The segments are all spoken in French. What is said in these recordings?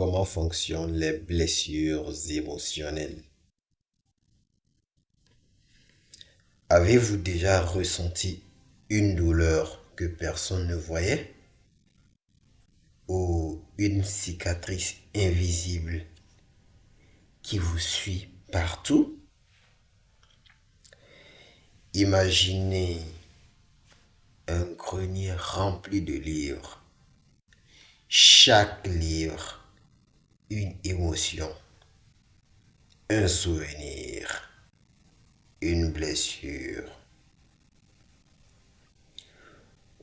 comment fonctionnent les blessures émotionnelles. Avez-vous déjà ressenti une douleur que personne ne voyait ou une cicatrice invisible qui vous suit partout? Imaginez un grenier rempli de livres. Chaque livre, une émotion, un souvenir, une blessure.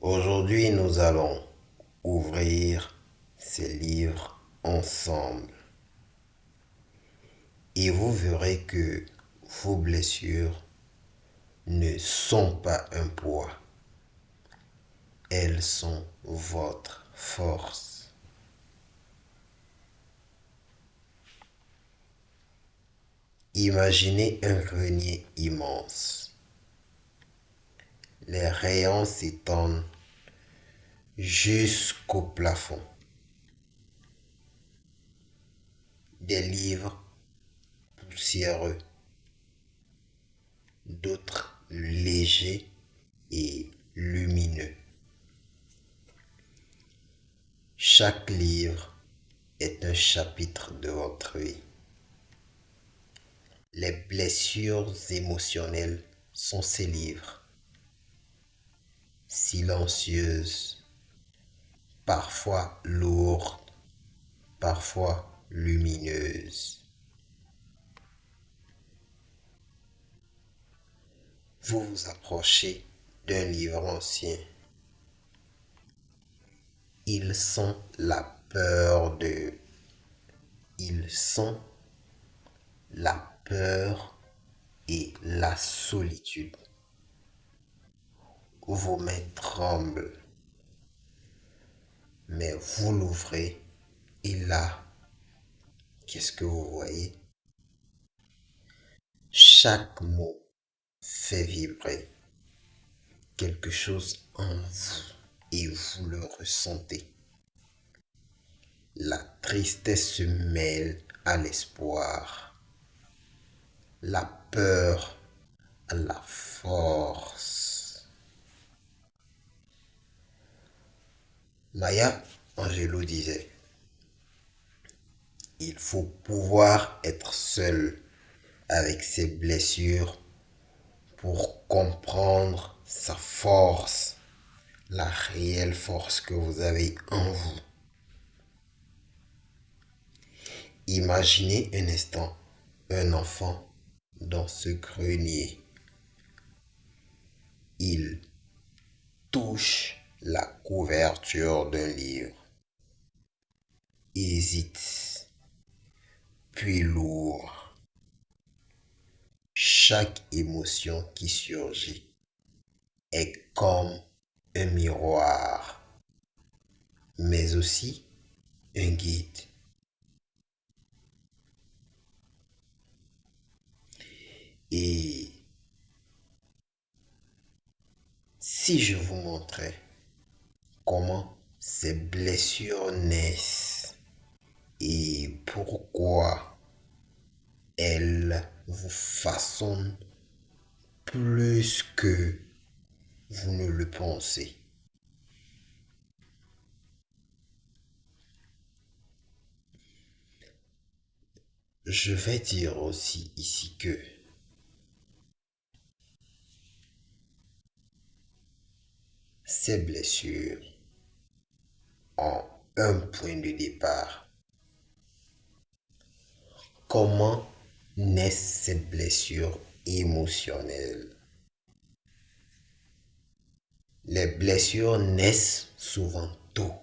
Aujourd'hui, nous allons ouvrir ces livres ensemble et vous verrez que vos blessures ne sont pas un poids, elles sont votre force. Imaginez un grenier immense. Les rayons s'étendent jusqu'au plafond. Des livres poussiéreux, d'autres légers et lumineux. Chaque livre est un chapitre de votre vie. Les blessures émotionnelles sont ces livres, silencieuses, parfois lourdes, parfois lumineuses. Vous vous approchez d'un livre ancien. Ils sont la peur de... Ils sont la peur et la solitude. Vos mains tremblent, mais vous l'ouvrez et là, qu'est-ce que vous voyez? Chaque mot fait vibrer quelque chose en vous et vous le ressentez. La tristesse se mêle à l'espoir, la peur à la force. Maya Angelou disait, il faut pouvoir être seul avec ses blessures pour comprendre sa force, la réelle force que vous avez en vous. Imaginez un instant un enfant dans ce grenier. Il touche la couverture d'un livre, hésite, puis l'ouvre. Chaque émotion qui surgit est comme un miroir, mais aussi un guide. Et si je vous montrais comment ces blessures naissent et pourquoi elles vous façonnent plus que vous ne le pensez. Je vais dire aussi ici que ces blessures ont un point de départ. Comment naissent ces blessures émotionnelles? Les blessures naissent souvent tôt.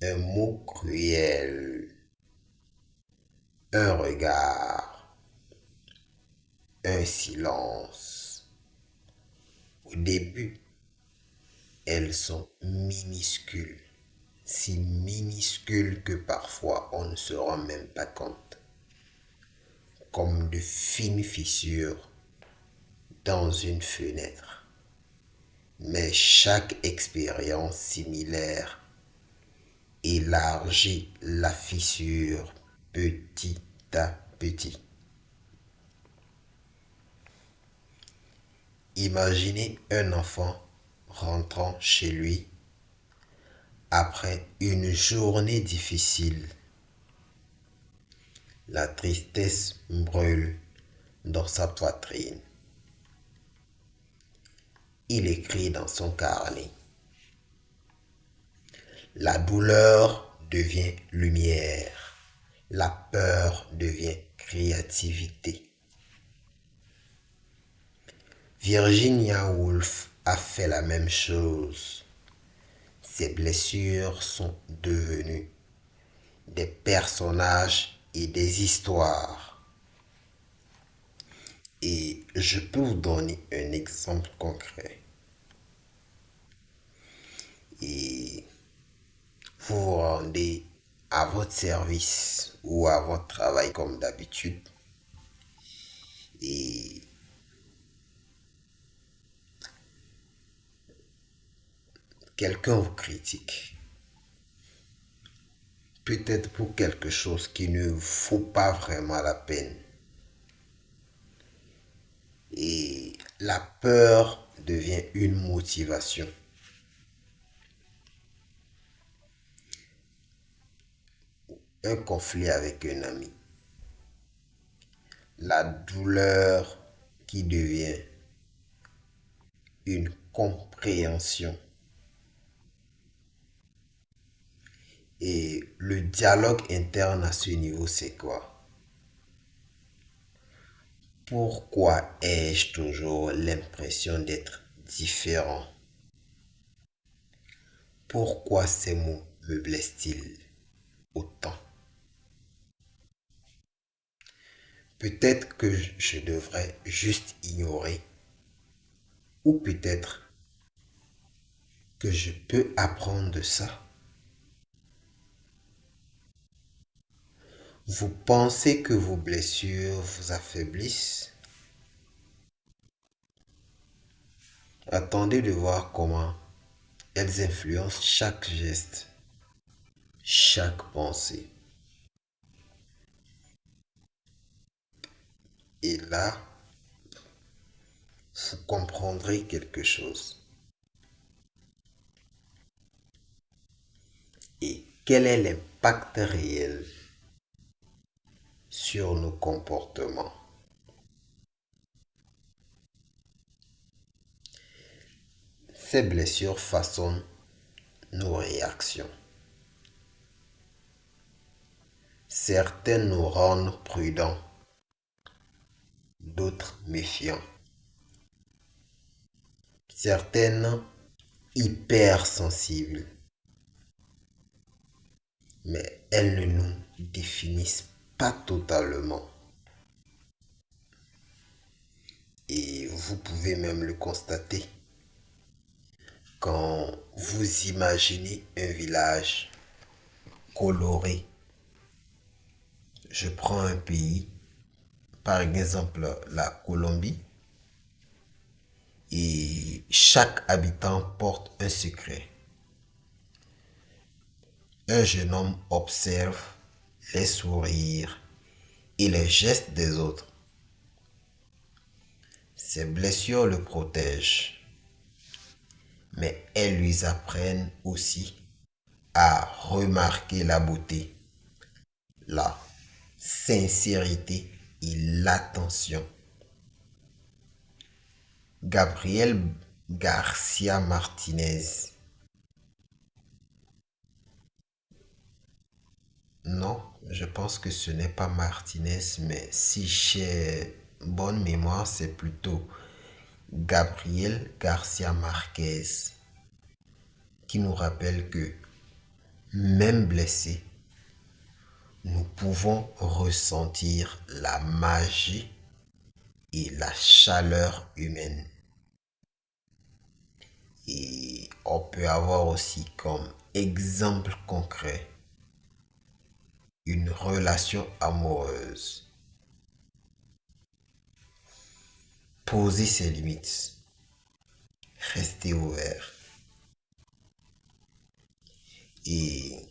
Un mot cruel, un regard, un silence. Au début, elles sont minuscules, si minuscules que parfois on ne se rend même pas compte, comme de fines fissures dans une fenêtre. Mais chaque expérience similaire élargit la fissure petit à petit. Imaginez un enfant rentrant chez lui après une journée difficile. La tristesse brûle dans sa poitrine. Il écrit dans son carnet. La douleur devient lumière. La peur devient créativité. Virginia Woolf a fait la même chose. Ses blessures sont devenues des personnages et des histoires. Et je peux vous donner un exemple concret. Et vous vous rendez à votre service ou à votre travail comme d'habitude et quelqu'un vous critique. Peut-être pour quelque chose qui ne vaut pas vraiment la peine. Et la peur devient une motivation. Un conflit avec un ami. La douleur qui devient une compréhension. Et le dialogue interne à ce niveau, c'est quoi? Pourquoi ai-je toujours l'impression d'être différent? Pourquoi ces mots me blessent-ils autant? Peut-être que je devrais juste ignorer, ou peut-être que je peux apprendre de ça. Vous pensez que vos blessures vous affaiblissent? Attendez de voir comment elles influencent chaque geste, chaque pensée. Et là, vous comprendrez quelque chose. Et quel est l'impact réel sur nos comportements? Ces blessures façonnent nos réactions. Certaines nous rendent prudents, d'autres méfiants. Certaines hypersensibles, mais elles ne nous définissent pas totalement. Et vous pouvez même le constater quand vous imaginez un village coloré. Je prends un pays, par exemple la Colombie, et chaque habitant porte un secret. Un jeune homme observe les sourires et les gestes des autres. Ses blessures le protègent, mais elles lui apprennent aussi à remarquer la beauté, la sincérité et l'attention. Gabriel Garcia Martinez. Non, je pense que ce n'est pas Martinez, mais si j'ai bonne mémoire, c'est plutôt Gabriel Garcia Marquez qui nous rappelle que même blessés, nous pouvons ressentir la magie et la chaleur humaine. Et on peut avoir aussi comme exemple concret une relation amoureuse. Poser ses limites. Rester ouvert. Et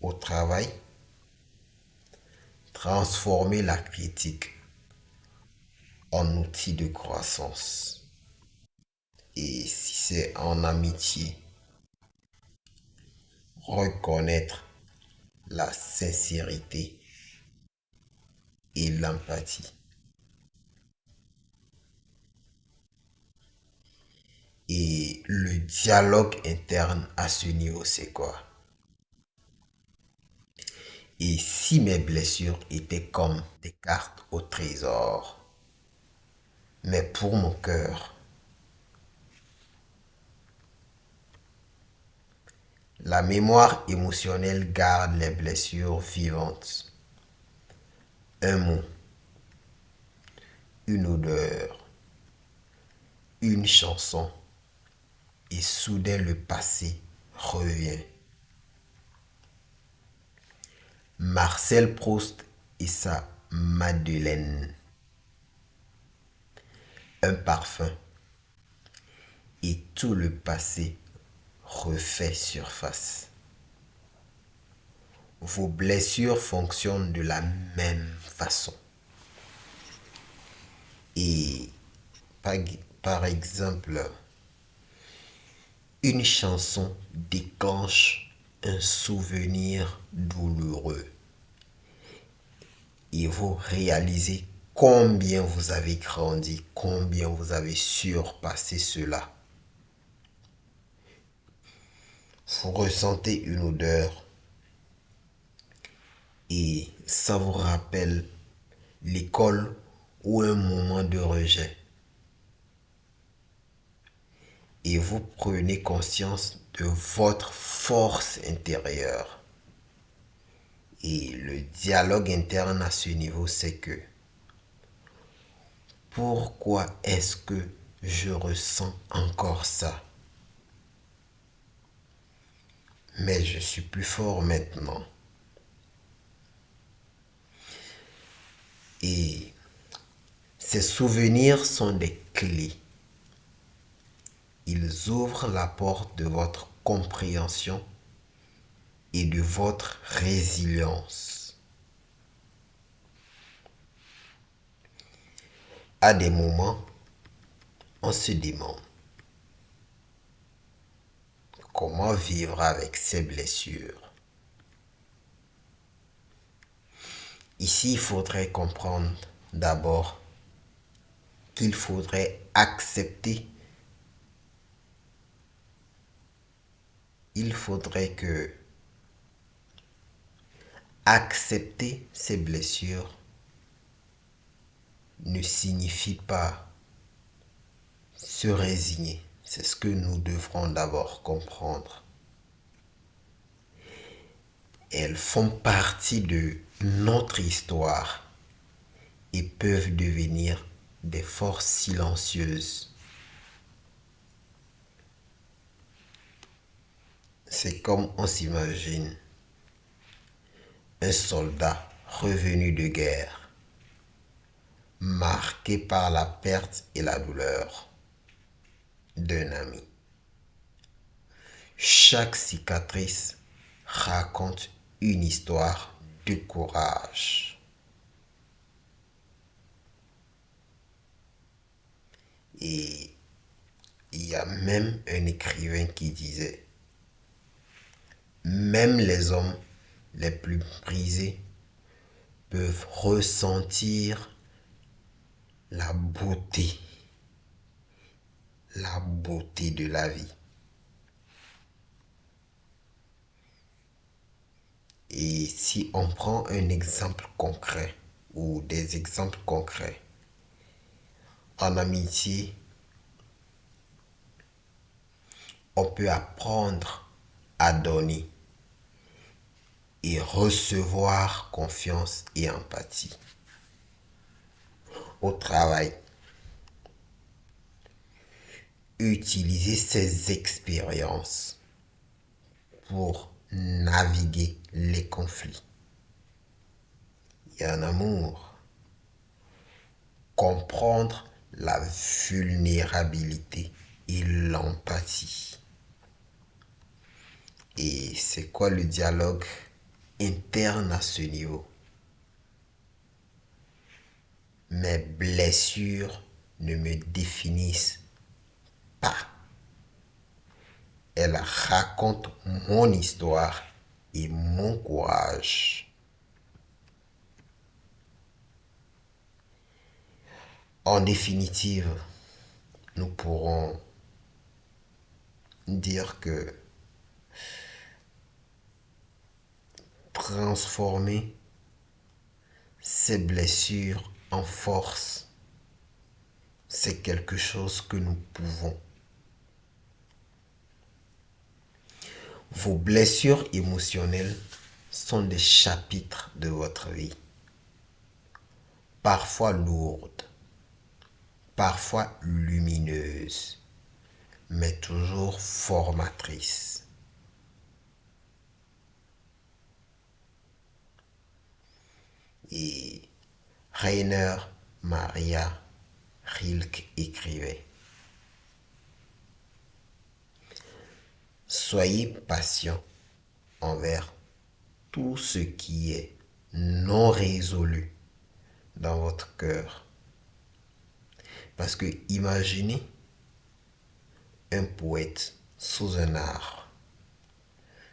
Au travail, transformez la critique en outil de croissance. Et si c'est en amitié, reconnaître la sincérité et l'empathie. Et le dialogue interne à ce niveau, c'est quoi? Et si mes blessures étaient comme des cartes au trésor, mais pour mon cœur, la mémoire émotionnelle garde les blessures vivantes. Un mot, une odeur, une chanson, et soudain le passé revient. Marcel Proust et sa Madeleine. Un parfum et tout le passé refait surface. Vos blessures fonctionnent de la même façon. Et par, par exemple, une chanson déclenche un souvenir douloureux et vous réalisez combien vous avez grandi, combien vous avez surpassé cela. Vous ressentez une odeur et ça vous rappelle l'école ou un moment de rejet. Et vous prenez conscience de votre force intérieure. Et le dialogue interne à ce niveau, c'est que pourquoi est-ce que je ressens encore ça? Mais je suis plus fort maintenant. Et ces souvenirs sont des clés. Ils ouvrent la porte de votre compréhension et de votre résilience. À des moments, on se demande comment vivre avec ces blessures. Ici, il faudrait comprendre d'abord qu'il faudrait accepter. Il faudrait que accepter ces blessures ne signifie pas se résigner. C'est ce que nous devrons d'abord comprendre. Elles font partie de notre histoire et peuvent devenir des forces silencieuses. C'est comme on s'imagine un soldat revenu de guerre, marqué par la perte et la douleur d'un ami. Chaque cicatrice raconte une histoire de courage. Et il y a même un écrivain qui disait, même les hommes les plus brisés peuvent ressentir la beauté de la vie. Et si on prend un exemple concret ou des exemples concrets, en amitié, on peut apprendre à donner et recevoir confiance et empathie. Au travail, utiliser ces expériences pour naviguer les conflits. Et en amour, comprendre la vulnérabilité et l'empathie. Et c'est quoi le dialogue? interne à ce niveau. Mes blessures ne me définissent pas. Elles racontent mon histoire et mon courage. En définitive, nous pourrons dire que transformer ces blessures en force, c'est quelque chose que nous pouvons. Vos blessures émotionnelles sont des chapitres de votre vie, parfois lourdes, parfois lumineuses, mais toujours formatrices. Et Rainer Maria Rilke écrivait: soyez patient envers tout ce qui est non résolu dans votre cœur. Parce que imaginez un poète sous un arbre,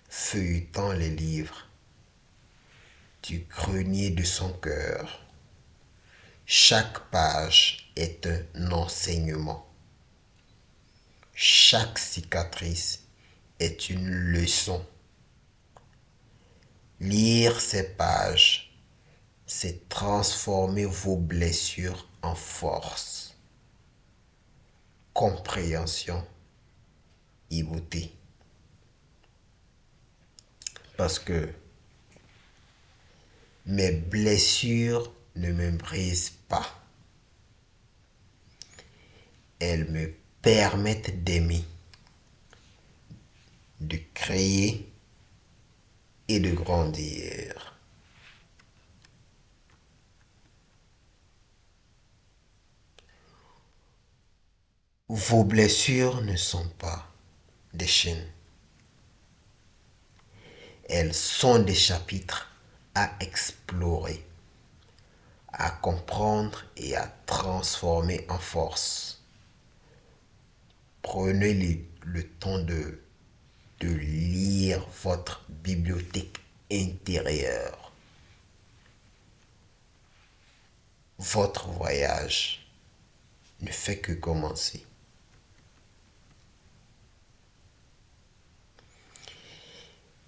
feuilletant les livres du grenier de son cœur. Chaque page est un enseignement. Chaque cicatrice est une leçon. Lire ces pages, c'est transformer vos blessures en force, compréhension et beauté. Parce que mes blessures ne me brisent pas. Elles me permettent d'aimer, de créer et de grandir. Vos blessures ne sont pas des chaînes. Elles sont des chapitres à explorer, à comprendre et à transformer en force. Prenez le temps de lire votre bibliothèque intérieure. Votre voyage ne fait que commencer.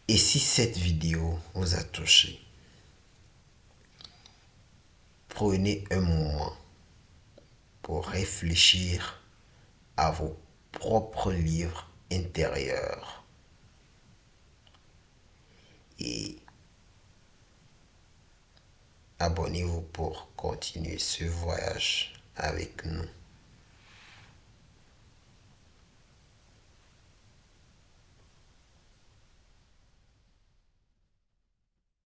Et si cette vidéo vous a touché, prenez un moment pour réfléchir à vos propres livres intérieurs et abonnez-vous pour continuer ce voyage avec nous.